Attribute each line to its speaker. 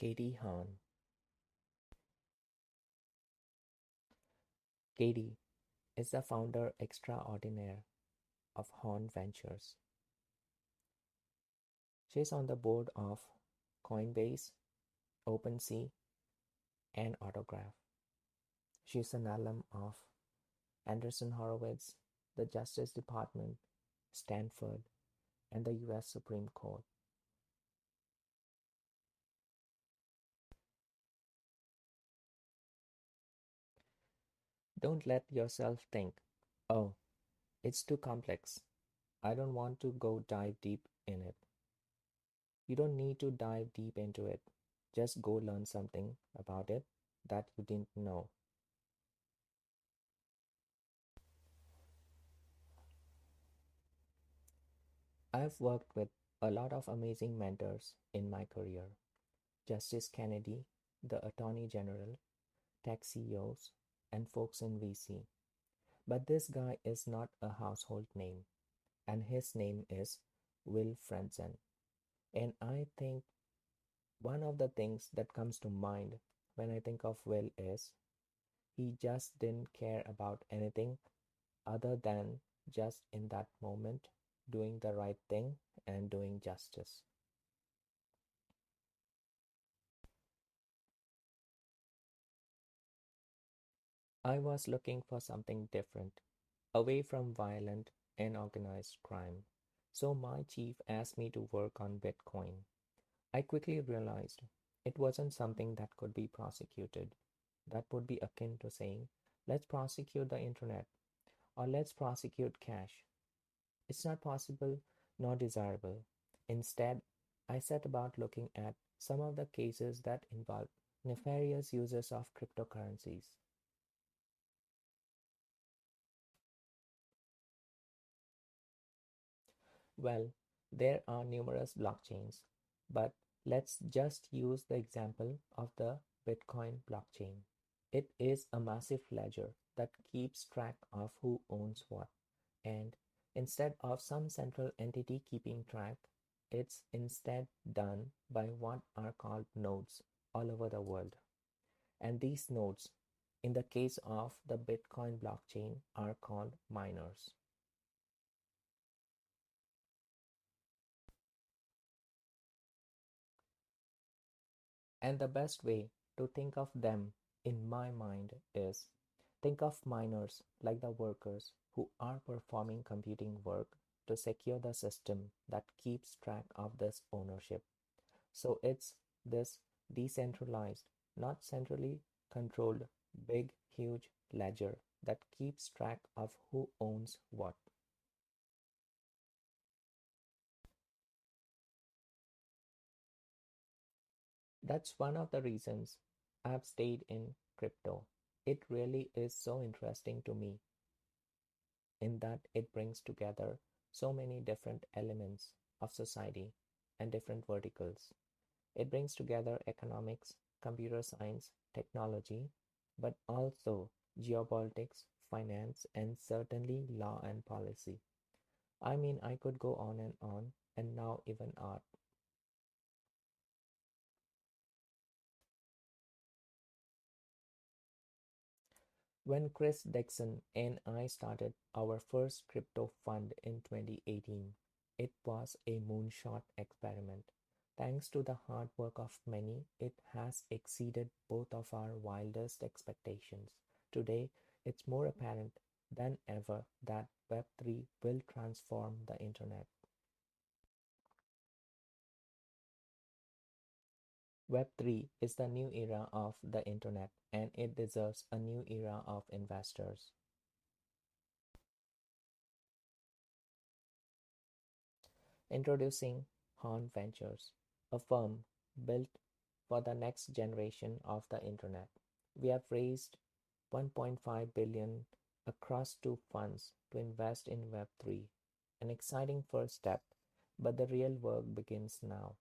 Speaker 1: Haun. Katie is the founder extraordinaire of Haun Ventures. She's on the board of Coinbase, OpenSea, and Autograph. She's an alum of Anderson Horowitz, the Justice Department, Stanford, and the US Supreme Court. Don't let yourself think, oh, it's too complex. I don't want to go dive deep in it. You don't need to dive deep into it. Just go learn something about it that you didn't know. I've worked with a lot of amazing mentors in my career. Justice Kennedy, the Attorney General, tech CEOs, and folks in VC. But this guy is not a household name, and his name is Will Frentzen. And I think one of the things that comes to mind when I think of Will is he just didn't care about anything other than just in that moment doing the right thing and doing justice. I was looking for something different, away from violent and organized crime. So my chief asked me to work on Bitcoin. I quickly realized it wasn't something that could be prosecuted. That would be akin to saying, let's prosecute the internet or let's prosecute cash. It's not possible nor desirable. Instead, I set about looking at some of the cases that involve nefarious uses of cryptocurrencies. Well, there are numerous blockchains, but let's just use the example of the Bitcoin blockchain. It is a massive ledger that keeps track of who owns what. And instead of some central entity keeping track, it's instead done by what are called nodes all over the world. And these nodes, in the case of the Bitcoin blockchain, are called miners. And the best way to think of them, in my mind, is think of miners like the workers who are performing computing work to secure the system that keeps track of this ownership. So it's this decentralized, not centrally controlled, big, huge ledger that keeps track of who owns what. That's one of the reasons I've stayed in crypto. It really is so interesting to me in that it brings together so many different elements of society and different verticals. It brings together economics, computer science, technology, but also geopolitics, finance, and certainly law and policy. I mean, I could go on, and now even art. When Chris Dixon and I started our first crypto fund in 2018, it was a moonshot experiment. Thanks to the hard work of many, it has exceeded both of our wildest expectations. Today, it's more apparent than ever that Web3 will transform the internet. Web3 is the new era of the internet and it deserves a new era of investors. Introducing haun Ventures, a firm built for the next generation of the internet. We have raised 1.5 billion across two funds to invest in Web3, an exciting first step, but the real work begins now.